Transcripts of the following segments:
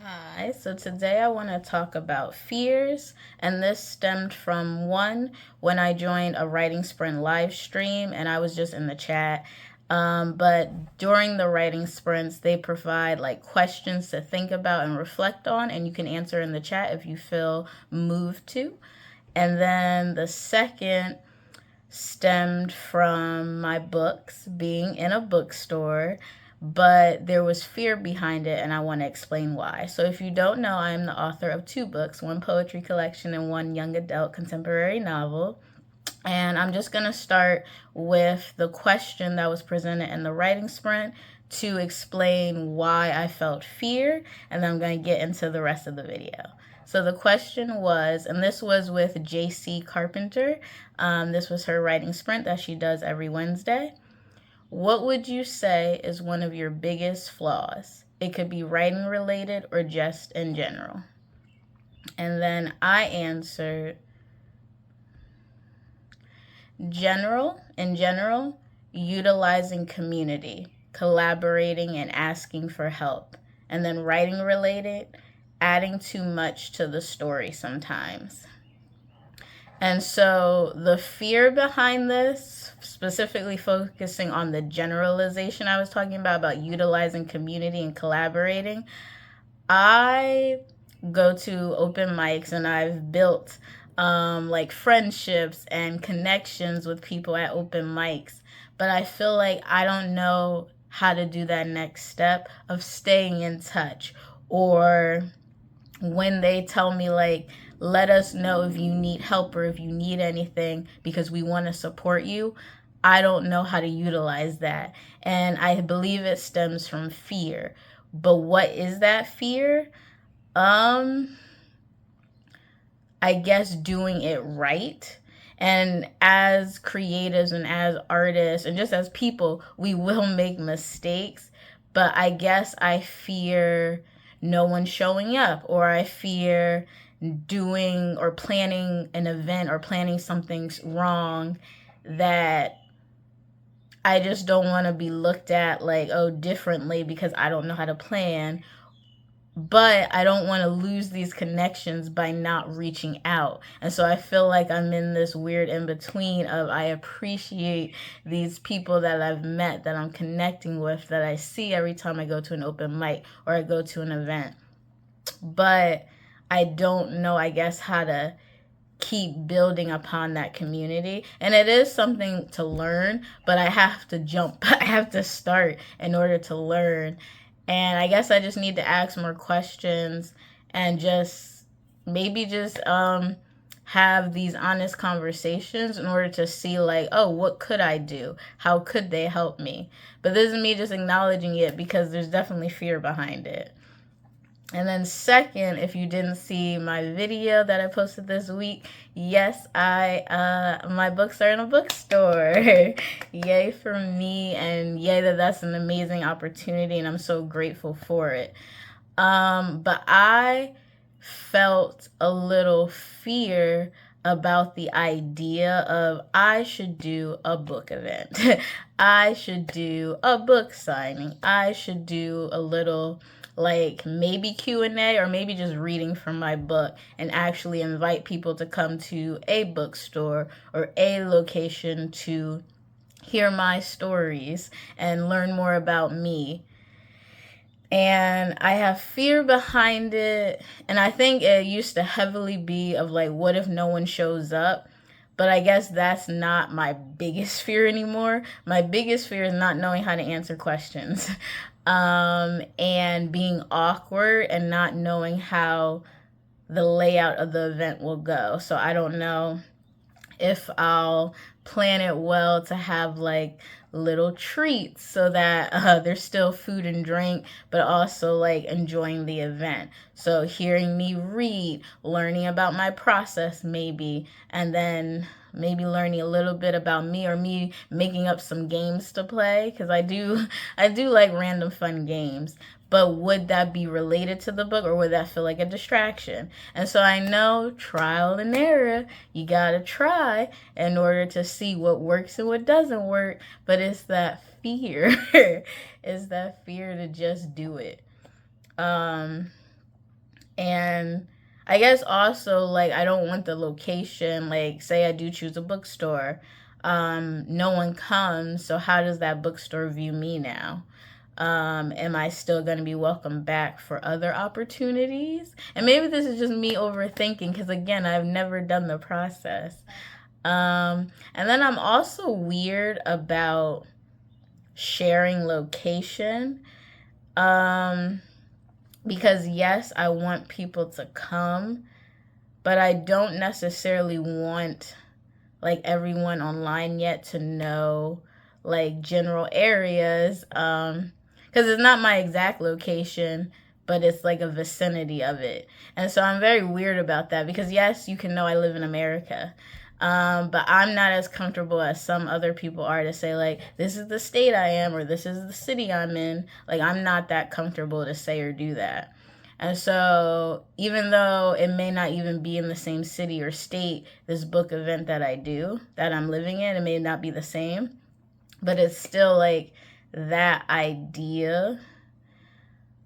Hi, so today I want to talk about fears, and this stemmed from one when I joined a writing sprint live stream and I was just in the chat. But during the writing sprints, they provide like questions to think about and reflect on, and you can answer in the chat if you feel moved to. And then the second stemmed from my books being in a bookstore, but there was fear behind it, and I want to explain why. So, if you don't know, I am the author of two books, one poetry collection and one young adult contemporary novel. And I'm just going to start with the question that was presented in the writing sprint to explain why I felt fear, and then I'm going to get into the rest of the video. So the question was, and this was with JC Carpenter. This was her writing sprint that she does every Wednesday. What would you say is one of your biggest flaws? It could be writing related or just in general. And then I answered, in general, utilizing community, collaborating and asking for help. And then writing related, adding too much to the story sometimes. And so the fear behind this, specifically focusing on the generalization I was talking about utilizing community and collaborating, I go to open mics and I've built like friendships and connections with people at open mics. But I feel like I don't know how to do that next step of staying in touch, or when they tell me like, let us know if you need help or if you need anything because we want to support you. I don't know how to utilize that. And I believe it stems from fear. But what is that fear? I guess doing it right. And as creatives and as artists and just as people, we will make mistakes. But I guess I fear no one showing up, or I fear doing or planning an event or planning something wrong that I just don't want to be looked at like, oh, differently because I don't know how to plan. But I don't want to lose these connections by not reaching out. And so I feel like I'm in this weird in between of I appreciate these people that I've met, that I'm connecting with, that I see every time I go to an open mic or I go to an event. But I don't know, I guess, how to keep building upon that community. And it is something to learn, but I have to jump. I have to start in order to learn. And I guess I just need to ask more questions and just maybe just have these honest conversations in order to see like, oh, what could I do? How could they help me? But this is me just acknowledging it because there's definitely fear behind it. And then second, if you didn't see my video that I posted this week, yes, my books are in a bookstore. Yay for me, and yay that's an amazing opportunity, and I'm so grateful for it. But I felt a little fear about the idea of I should do a book event. I should do a book signing. I should do a little like maybe Q&A or maybe just reading from my book and actually invite people to come to a bookstore or a location to hear my stories and learn more about me. And I have fear behind it. And I think it used to heavily be of like, what if no one shows up? But I guess that's not my biggest fear anymore. My biggest fear is not knowing how to answer questions and being awkward and not knowing how the layout of the event will go. So I don't know if I'll plan it well to have like little treats so that there's still food and drink, but also like enjoying the event. So hearing me read, learning about my process maybe, and then maybe learning a little bit about me, or me making up some games to play, because I do like random fun games. But would that be related to the book, or would that feel like a distraction? And so I know trial and error, you gotta try in order to see what works and what doesn't work. But it's that fear. It's that fear to just do it. And I guess also, like, I don't want the location, like, say I do choose a bookstore, no one comes, so how does that bookstore view me now? Am I still going to be welcome back for other opportunities? And maybe this is just me overthinking, because again, I've never done the process. And then I'm also weird about sharing location. Um, because yes, I want people to come, but I don't necessarily want like everyone online yet to know like general areas, because it's not my exact location, but it's like a vicinity of it. And so I'm very weird about that, because yes, you can know I live in America, but I'm not as comfortable as some other people are to say like this is the state I am, or this is the city I'm in. Like, I'm not that comfortable to say or do that. And so, even though it may not even be in the same city or state, this book event that I do, that I'm living in, it may not be the same, but it's still like that idea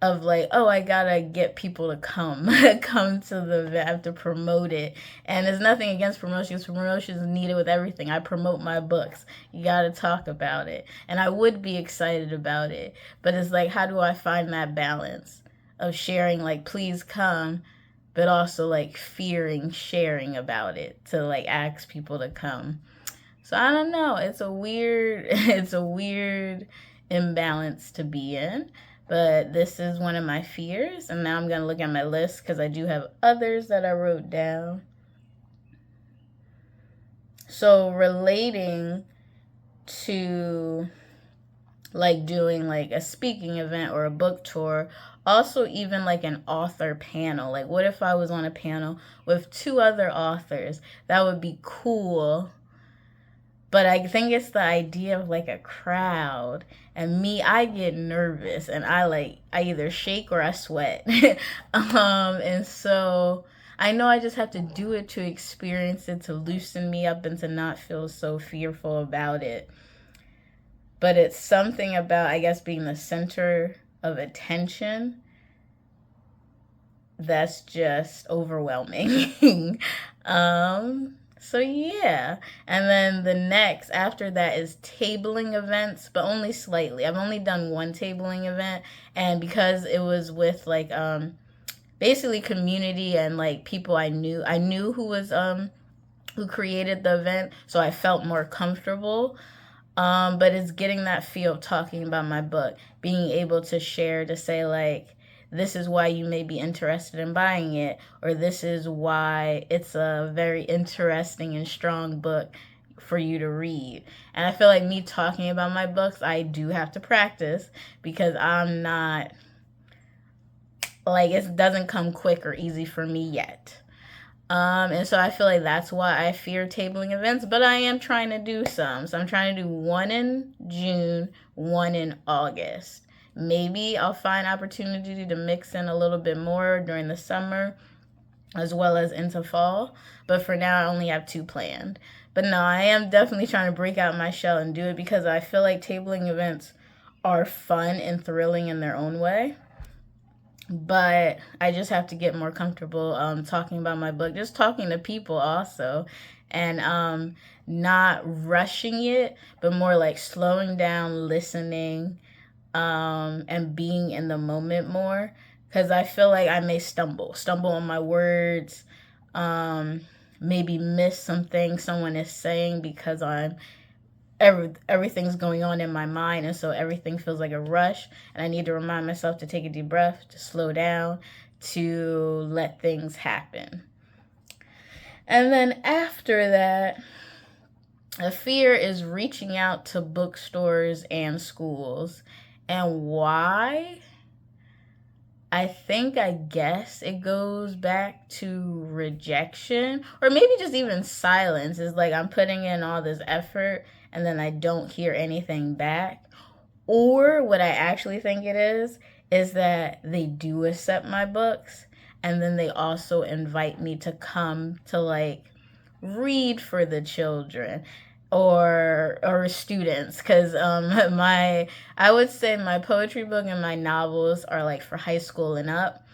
of like, oh, I gotta get people to come, come to the event. I have to promote it. And there's nothing against promotions. Promotion is needed with everything. I promote my books. You gotta talk about it. And I would be excited about it. But it's like, how do I find that balance of sharing, like, please come, but also like fearing sharing about it to like ask people to come. So I don't know. It's a weird it's a weird imbalance to be in. But this is one of my fears, and now I'm going to look at my list because I do have others that I wrote down. So relating to like doing like a speaking event or a book tour, also even like an author panel. Like, what if I was on a panel with two other authors? That would be cool. But I think it's the idea of like a crowd. And me, I get nervous, and I either shake or I sweat. And so I know I just have to do it to experience it, to loosen me up and to not feel so fearful about it. But it's something about, I guess, being the center of attention that's just overwhelming. So yeah. And then the next after that is tabling events, but only slightly. I've only done one tabling event, and because it was with like basically community and like people I knew who was who created the event, so I felt more comfortable. But it's getting that feel of talking about my book, being able to share, to say like, this is why you may be interested in buying it, or this is why it's a very interesting and strong book for you to read. And I feel like me talking about my books, I do have to practice, because I'm not, like, it doesn't come quick or easy for me yet. And so I feel like that's why I fear tabling events, but I am trying to do some. So I'm trying to do one in June, one in August. Maybe I'll find opportunity to mix in a little bit more during the summer as well as into fall. But for now, I only have two planned. But no, I am definitely trying to break out my shell and do it, because I feel like tabling events are fun and thrilling in their own way. But I just have to get more comfortable talking about my book, just talking to people also, and not rushing it, but more like slowing down, listening, and being in the moment more, because I feel like I may stumble on my words, maybe miss something someone is saying, because everything's going on in my mind, and so everything feels like a rush, and I need to remind myself to take a deep breath, to slow down, to let things happen. And then after that, a fear is reaching out to bookstores and schools. And why? I guess it goes back to rejection, or maybe just even silence. Is like, I'm putting in all this effort and then I don't hear anything back. Or what I actually think it is that they do accept my books, and then they also invite me to come to like read for the children or students, because my I would say my poetry book and my novels are like for high school and up.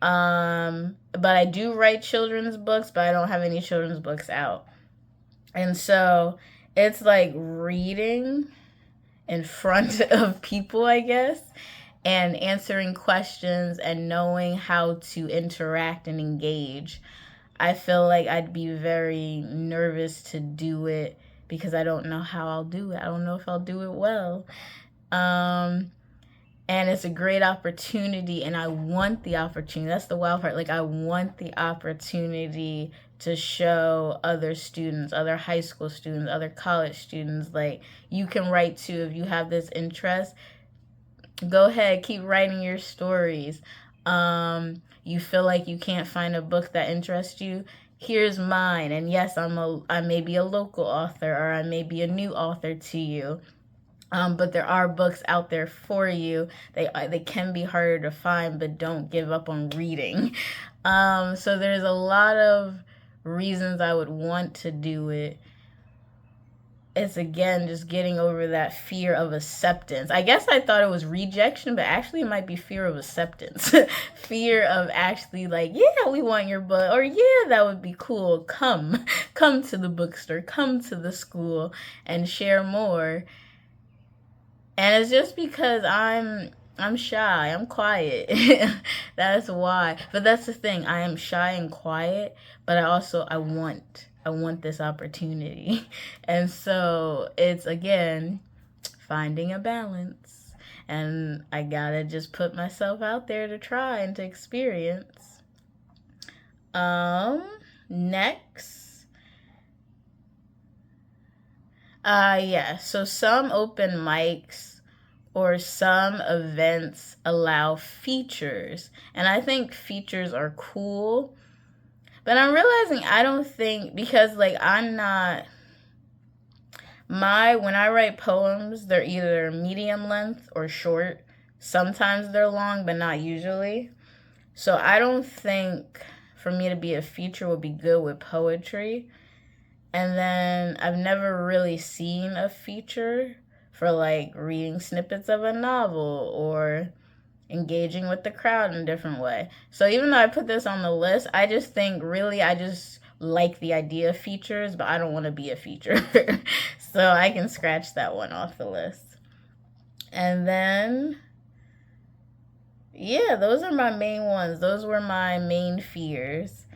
But I do write children's books, but I don't have any children's books out. And so it's like reading in front of people, I guess, and answering questions and knowing how to interact and engage. I feel like I'd be very nervous to do it because I don't know how I'll do it. I don't know if I'll do it well. Um, and it's a great opportunity, and I want the opportunity. That's the wild part. Like, I want the opportunity to show other students, other high school students, other college students, like, you can write too if you have this interest. Go ahead, keep writing your stories. You feel like you can't find a book that interests you, here's mine. And yes, I may be a local author, or I may be a new author to you. But there are books out there for you. They can be harder to find, but don't give up on reading. So there's a lot of reasons I would want to do it. It's, again, just getting over that fear of acceptance. I guess I thought it was rejection, but actually it might be fear of acceptance. Fear of actually, like, yeah, we want your book, or yeah, that would be cool. Come to the bookstore, come to the school and share more. And it's just because I'm shy. I'm quiet. That's why. But that's the thing. I am shy and quiet, but I want this opportunity. And so it's, again, finding a balance. And I gotta just put myself out there to try and to experience. Next. Yeah, so some open mics or some events allow features. And I think features are cool. But I'm realizing I don't think, because, like, when I write poems, they're either medium length or short. Sometimes they're long, but not usually. So I don't think for me to be a feature would be good with poetry. And then I've never really seen a feature for, like, reading snippets of a novel or engaging with the crowd in a different way. So even though I put this on the list, I just think, really, I just like the idea of features, but I don't want to be a feature. So I can scratch that one off the list. And then, yeah, those are my main ones. Those were my main fears.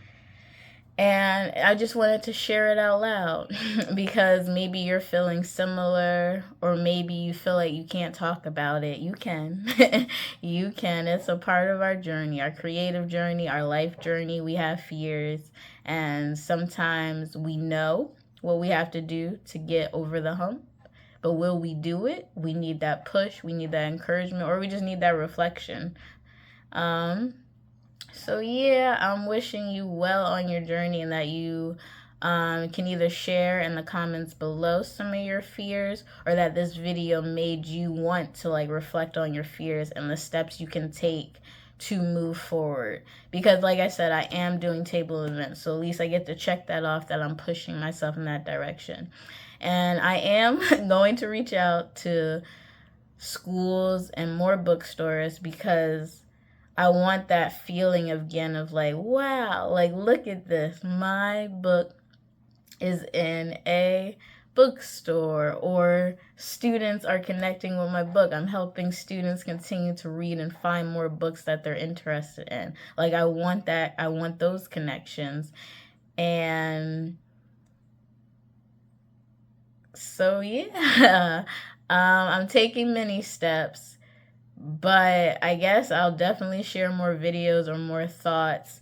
And I just wanted to share it out loud because maybe you're feeling similar, or maybe you feel like you can't talk about it. You can. You can. It's a part of our journey, our creative journey, our life journey. We have fears, and sometimes we know what we have to do to get over the hump. But will we do it? We need that push, we need that encouragement, or we just need that reflection. So yeah, I'm wishing you well on your journey, and that you can either share in the comments below some of your fears, or that this video made you want to, like, reflect on your fears and the steps you can take to move forward. Because, like I said, I am doing table events, so at least I get to check that off, that I'm pushing myself in that direction. And I am going to reach out to schools and more bookstores, because I want that feeling again of, like, wow, like, look at this. My book is in a bookstore, or students are connecting with my book. I'm helping students continue to read and find more books that they're interested in. Like, I want that. I want those connections. And so, yeah, I'm taking many steps. But I guess I'll definitely share more videos or more thoughts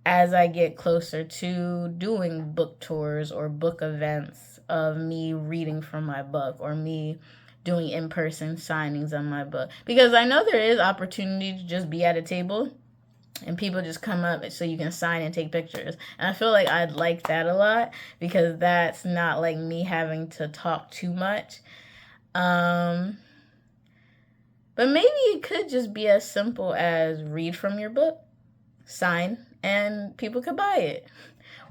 as I get closer to doing book tours or book events of me reading from my book, or me doing in-person signings on my book. Because I know there is opportunity to just be at a table and people just come up so you can sign and take pictures. And I feel like I'd like that a lot, because that's not like me having to talk too much. But maybe it could just be as simple as read from your book, sign, and people could buy it.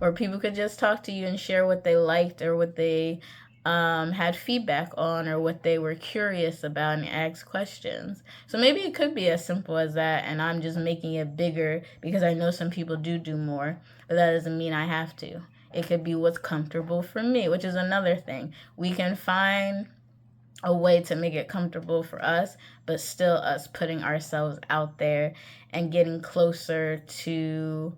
Or people could just talk to you and share what they liked, or what they had feedback on, or what they were curious about, and asked questions. So maybe it could be as simple as that, and I'm just making it bigger because I know some people do more, but that doesn't mean I have to. It could be what's comfortable for me, which is another thing. We can find a way to make it comfortable for us, but still us putting ourselves out there and getting closer to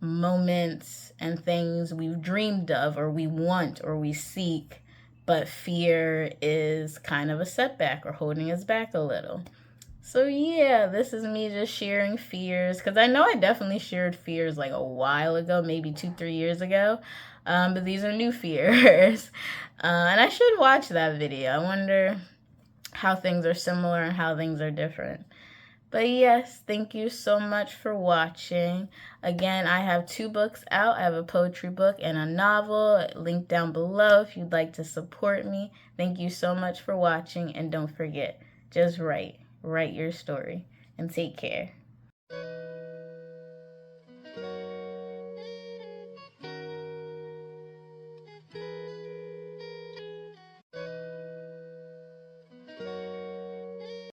moments and things we've dreamed of, or we want, or we seek, but fear is kind of a setback or holding us back a little. So yeah, this is me just sharing fears, because I know I definitely shared fears like a while ago, maybe 2-3 years ago, but these are new fears. And I should watch that video. I wonder how things are similar and how things are different. But yes, thank you so much for watching. Again, I have 2 books out. I have a poetry book and a novel. Link down below if you'd like to support me. Thank you so much for watching, and don't forget, just write your story, and take care.